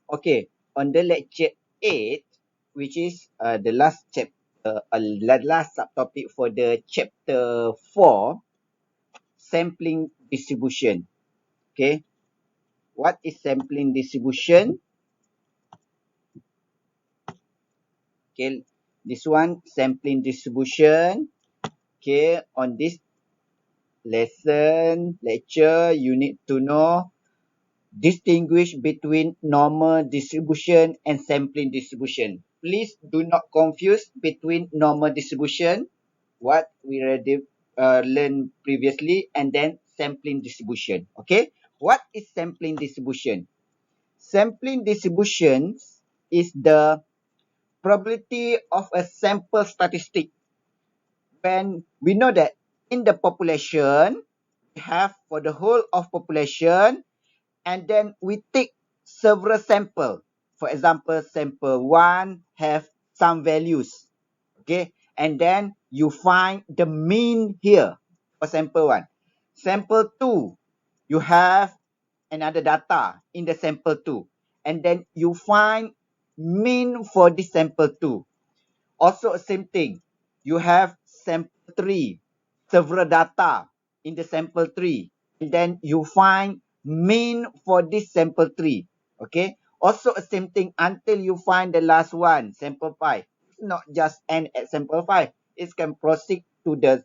Okay, on the lecture 8, which is the last chapter, last subtopic for the chapter 4, sampling distribution. Okay, what is sampling distribution? Okay, this one, sampling distribution. Okay, on this lecture, you need to know distinguish between normal distribution and sampling distribution. Please do not confuse between normal distribution, what we already learned previously, and then sampling distribution. Okay, what is sampling distribution? Sampling distribution is the probability of a sample statistic. When we know that in the population, we have for the whole of population, and then we take several sample. For example, sample 1 have some values. Okay, and then you find the mean here for sample 1. Sample 2, you have another data in the sample 2, and then you find mean for this sample 2. Also same thing, you have sample 3, several data in the sample 3, and then you find mean for this sample 3. Okay, also same thing until you find the last one, sample 5. It's not just end at sample 5, it can proceed to the,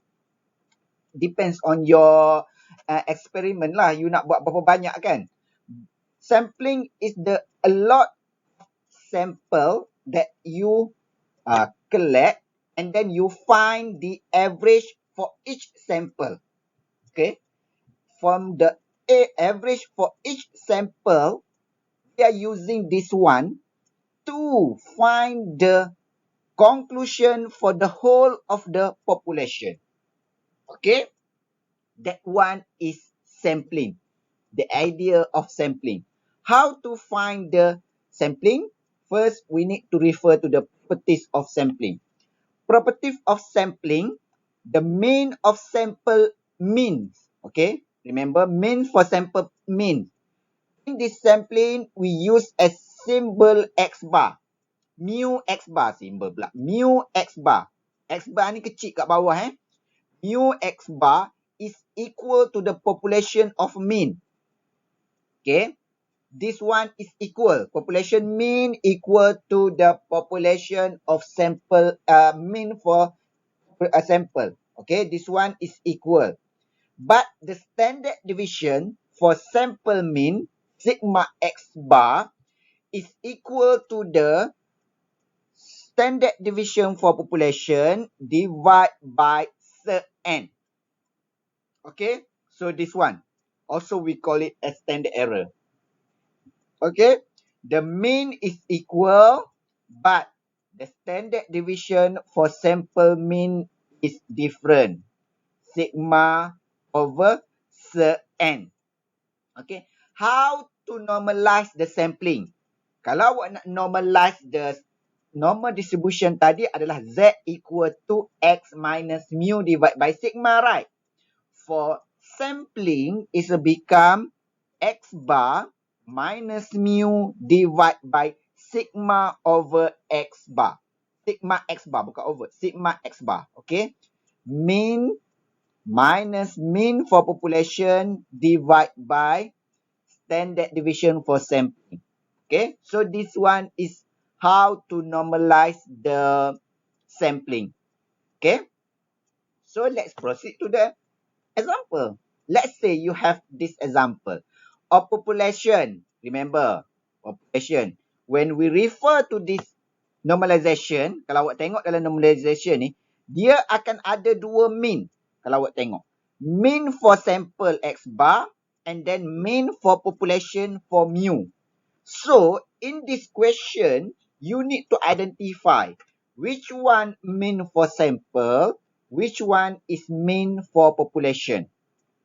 depends on your experiment lah, you nak buat berapa banyak kan. Sampling is the a lot sample that you collect, and then you find the average for each sample. Okay, from the average for each sample, we are using this one to find the conclusion for the whole of the population. Okay, that one is sampling, the idea of sampling. How to find the sampling? First, we need to refer to the properties of sampling. Property of sampling, the mean of sample means. Okay, remember mean for sample mean. In this sampling, we use a symbol x bar. Mu x bar, symbol pula. Mu x bar. X bar ni kecil kat bawah Mu x bar is equal to the population of mean. Okay, this one is equal. Population mean equal to the population of sample mean for a sample. Okay, this one is equal. But the standard deviation for sample mean, sigma x bar, is equal to the standard deviation for population divided by Cn. Okay, so this one, also we call it a standard error. Okay, the mean is equal, but the standard deviation for sample mean is different. Sigma over Cn. Okay, how to normalize the sampling? Kalau awak nak normalize the normal distribution tadi adalah Z equal to X minus mu divided by sigma, right? For sampling, is become X bar minus mu divided by sigma over X bar. Sigma X bar, bukan over. Sigma X bar. Okay. Mean minus mean for population divided by standard deviation for sampling. Okay, so this one is how to normalize the sampling. Okay, so let's proceed to the example. Let's say you have this example of population. Remember, population. When we refer to this normalization, kalau awak tengok dalam normalization ni, dia akan ada dua mean. Kalau awak tengok, mean for sample X bar and then mean for population for mu. So, in this question, you need to identify which one mean for sample, which one is mean for population.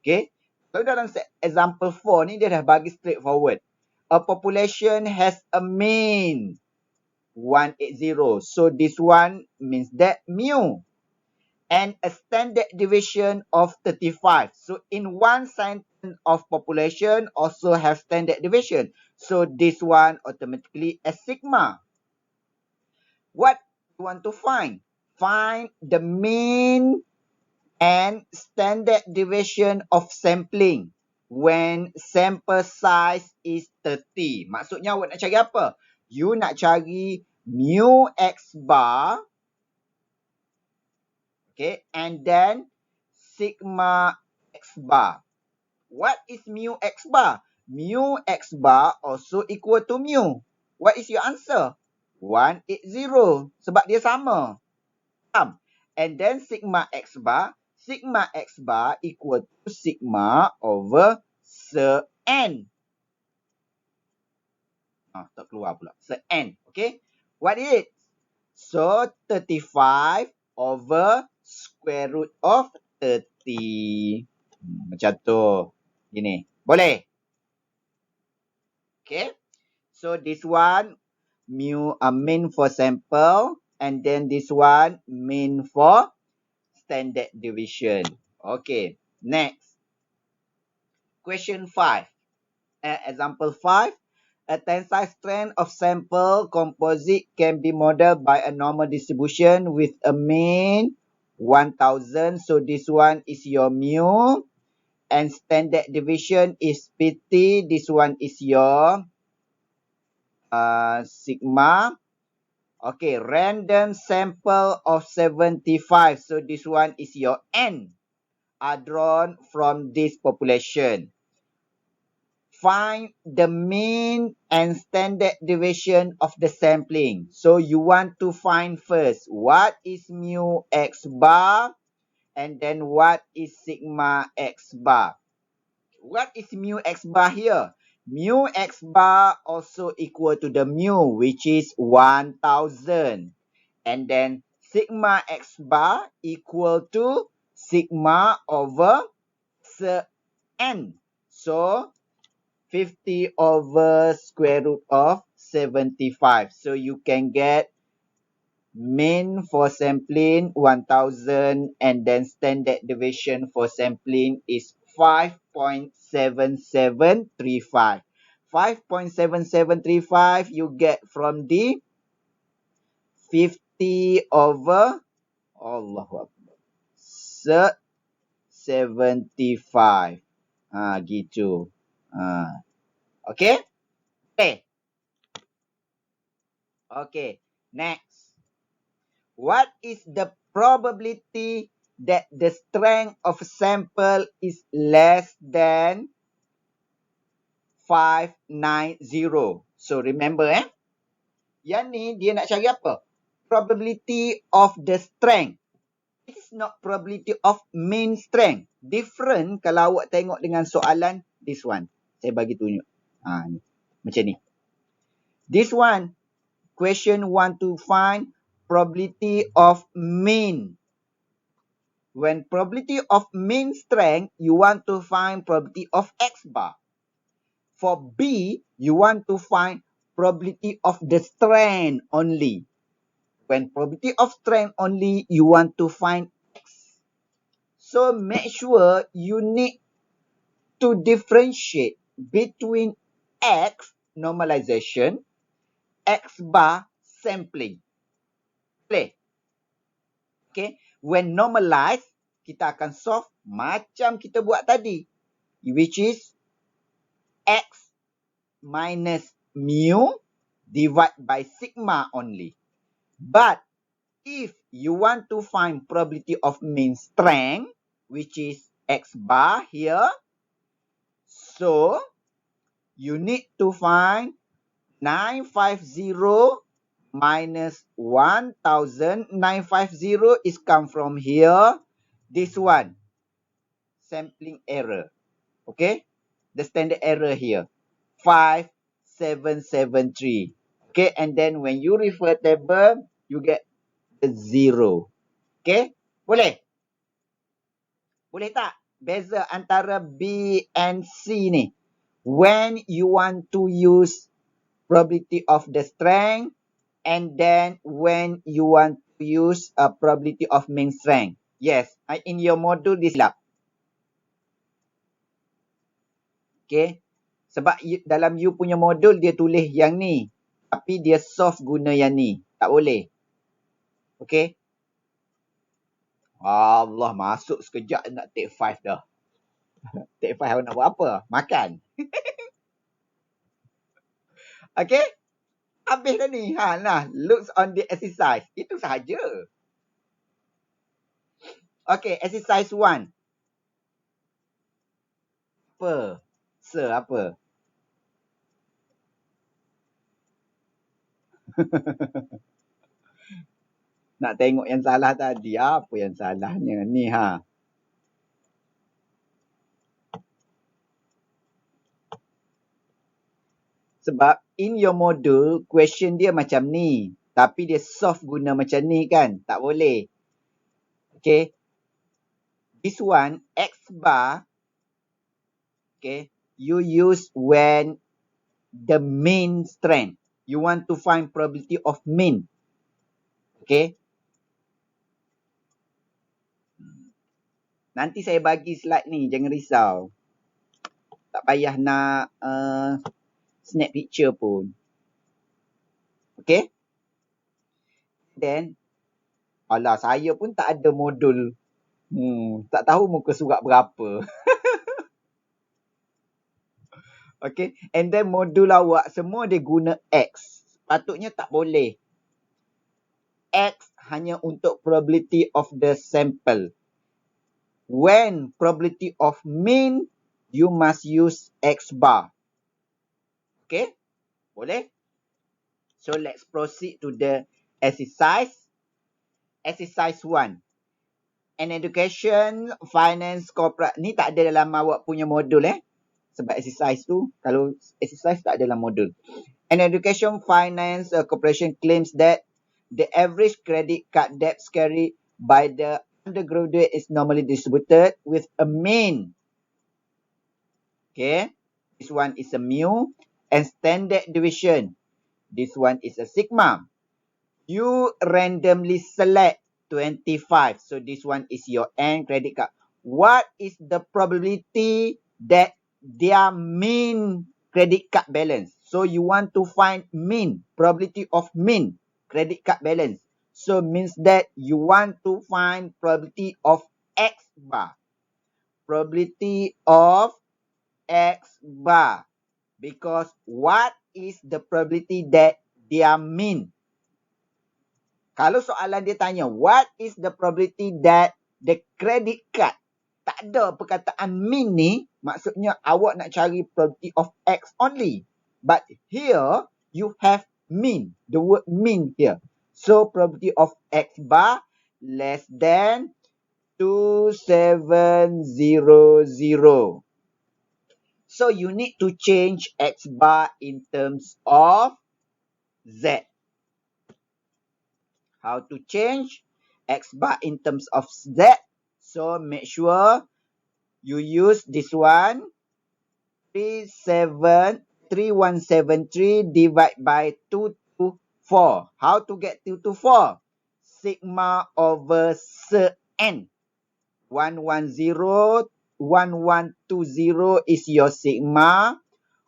Okay. So, dalam example 4 ni, dia dah bagi straightforward. A population has a mean 180. So, this one means that mu. and a standard deviation of 35. So in one sentence of population also have standard deviation. So this one automatically a sigma. What you want to find? Find the mean and standard deviation of sampling when sample size is 30. Maksudnya awak nak cari apa? You nak cari mu x bar, okay, and then sigma x bar. What is mu x bar? Mu x bar also equal to mu. What is your answer? 180. Sebab dia sama. Faham? And then sigma x bar equal to sigma over Se-n. Tak keluar pula. Se-n. Okay. What is it? So, 35 over square root of 30. Macam tu. Gini. Boleh? Okay. So, this one mean for sample. And then this one mean for standard deviation. Okay. Next. Question 5. Example 5. A tensile strength of sample composite can be modeled by a normal distribution with a mean 1000. So this one is your mu. And standard deviation is PT. This one is your sigma. Okay, random sample of 75. So this one is your N. Are drawn from this population. Find the mean and standard deviation of the sampling. So you want to find first what is mu x bar and then what is sigma x bar. What is mu x bar here? Mu x bar also equal to the mu, which is 1000. And then sigma x bar equal to sigma over n. So 50 over square root of 75. So you can get mean for sampling 1000 and then standard deviation for sampling is 5.7735. 5.7735 you get from the 50 over Allahu Akbar 75. Gitu. Okay? Okay. Okay. Next. What is the probability that the strength of sample is less than 590? So remember yang ni dia nak cari apa? Probability of the strength. It is not probability of mean strength. Different kalau awak tengok dengan soalan this one. Saya bagi tunjuk. Ni. Macam ni. This one, question want to find probability of mean. When probability of mean strength, you want to find probability of x bar. For B, you want to find probability of the strength only. When probability of strength only, you want to find x. So make sure you need to differentiate between x normalization, x bar sampling. Boleh? Okay. When normalized, kita akan solve macam kita buat tadi. Which is x minus mu divided by sigma only. But if you want to find probability of mean strength, which is x bar here, so you need to find 950 minus 1000. 950 is come from here. This one, sampling error. Okay, the standard error here, 5773. Okay, and then when you refer table, you get the 0. Okay, boleh? Boleh tak? Beza antara B and C ni. When you want to use probability of the strength and then when you want to use a probability of mean strength. Yes, in your module dia silap. Okay. Sebab dalam you punya modul dia tulis yang ni. Tapi dia soft guna yang ni. Tak boleh. Okay. Allah, masuk sekejap nak take 5 dah. Take 5 nak buat apa? Makan. Okay. Habis dah ni. Nah, looks on the exercise. Itu sahaja. Okay, exercise 1. Apa? Apa? Nak tengok yang salah tadi. Apa yang salahnya ni Sebab in your module, question dia macam ni. Tapi dia soft guna macam ni kan. Tak boleh. Okay. This one, X bar. Okay. You use when the mean strength. You want to find probability of mean. Okay. Nanti saya bagi slide ni. Jangan risau. Tak payah nak snap picture pun. Okay. Then, alah, saya pun tak ada modul. Tak tahu muka surat berapa. Okay. And then modul awak semua dia guna X. Patutnya tak boleh. X hanya untuk probability of the sample. When probability of mean, you must use X bar. Okay. Boleh? So let's proceed to the exercise. Exercise 1. An education, finance, corporate. Ni tak ada dalam awak punya modul Sebab exercise tu, kalau exercise tak ada dalam modul. An education, finance, corporation claims that the average credit card debts carried by the undergraduate is normally distributed with a mean. Okay. This one is a mu and standard deviation. This one is a sigma. You randomly select 25. So this one is your N credit card. What is the probability that their mean credit card balance? So you want to find mean, probability of mean credit card balance. So means that you want to find probability of X bar. Probability of X bar. Because what is the probability that their mean? Kalau soalan dia tanya, what is the probability that the credit card, tak ada perkataan mean ni, maksudnya awak nak cari probability of X only. But here, you have mean, the word mean here. So, probability of X bar less than 2700. So, you need to change X bar in terms of Z. How to change X bar in terms of Z? So make sure you use this one. 3173 divided by 224. How to get 224? Sigma over Cn. 1120 is your sigma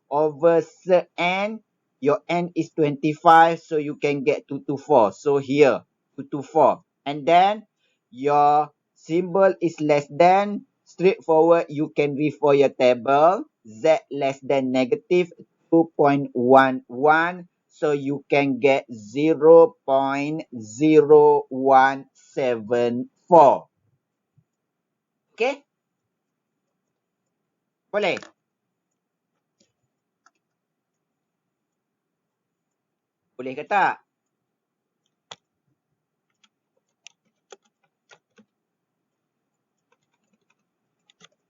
over Cn. Your n is 25, so you can get 224. So here, 224. And then your symbol is less than. Straightforward, you can refer your table. Z less than negative 2.11. So you can get 0.0174. Okay? Boleh? Boleh ke tak?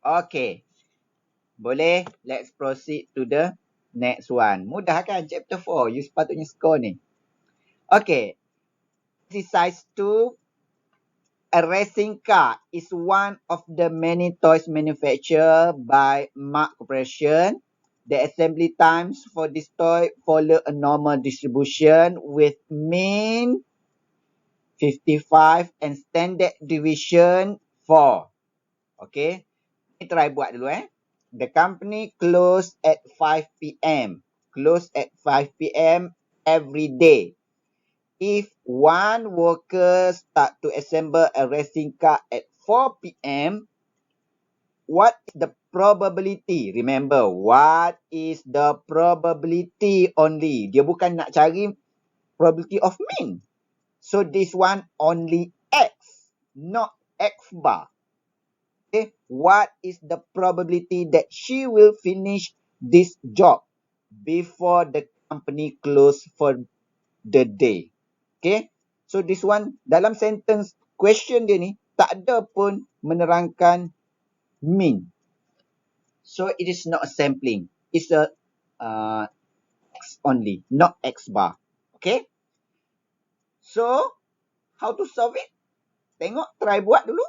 Okay. Boleh? Let's proceed to the next one. Mudah kan? Chapter 4. You sepatutnya score ni. Okay. Exercise 2. A racing car is one of the many toys manufactured by Mark Corporation. The assembly times for this toy follow a normal distribution with mean 55 and standard deviation 4. Okay. Ni try buat dulu The company close at 5 p.m. Close at 5 p.m. every day. If one worker start to assemble a racing car at 4 p.m., what is the probability? Remember, what is the probability only? Dia bukan nak cari probability of mean. So this one only X, not X bar. Okay, what is the probability that she will finish this job before the company close for the day? Okay, so this one dalam sentence question dia ni tak ada pun menerangkan mean. So it is not a sampling. It's a X only, not X bar. Okay. So how to solve it? Tengok, try buat dulu.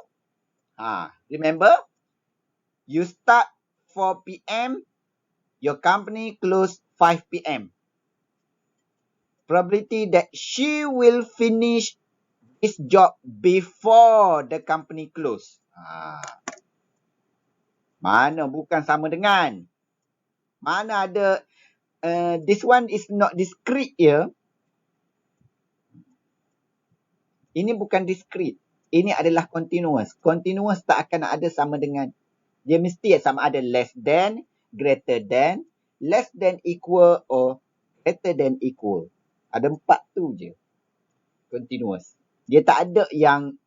Remember, you start 4 p.m. Your company close 5 p.m. Probability that she will finish this job before the company close. Mana bukan sama dengan. Mana ada, this one is not discrete ya. Ini bukan discrete. Ini adalah continuous. Continuous tak akan ada sama dengan. Dia mesti sama ada less than, greater than, less than equal or greater than equal. Ada 4 tu je. Continuous. Dia tak ada yang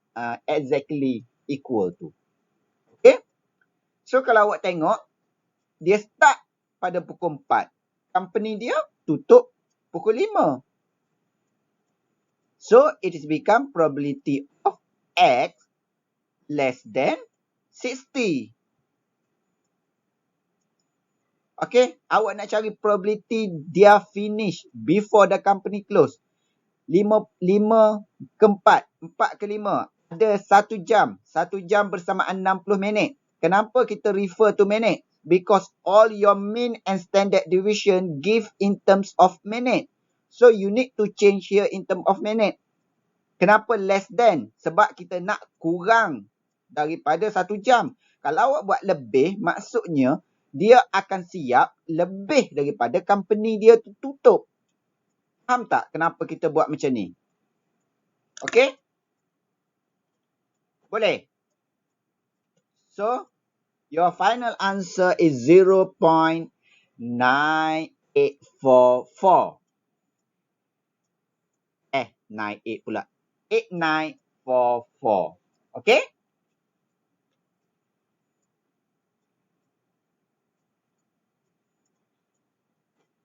exactly equal tu. Okay. So kalau awak tengok, dia start pada pukul 4. Company dia tutup pukul 5. So it is become probability of X less than 60. Okay, awak nak cari probability dia finish before the company close. 5 ke 4, 4 ke 5. Ada 1 jam. 1 jam bersamaan 60 minit. Kenapa kita refer to minute? Because all your mean and standard deviation give in terms of minute. So you need to change here in terms of minute. Kenapa less than? Sebab kita nak kurang daripada 1 jam. Kalau awak buat lebih, maksudnya dia akan siap lebih daripada company dia tutup. Faham tak kenapa kita buat macam ni? Okay? Boleh? So, your final answer is 0.9844. 98 pula. 8944. Okay?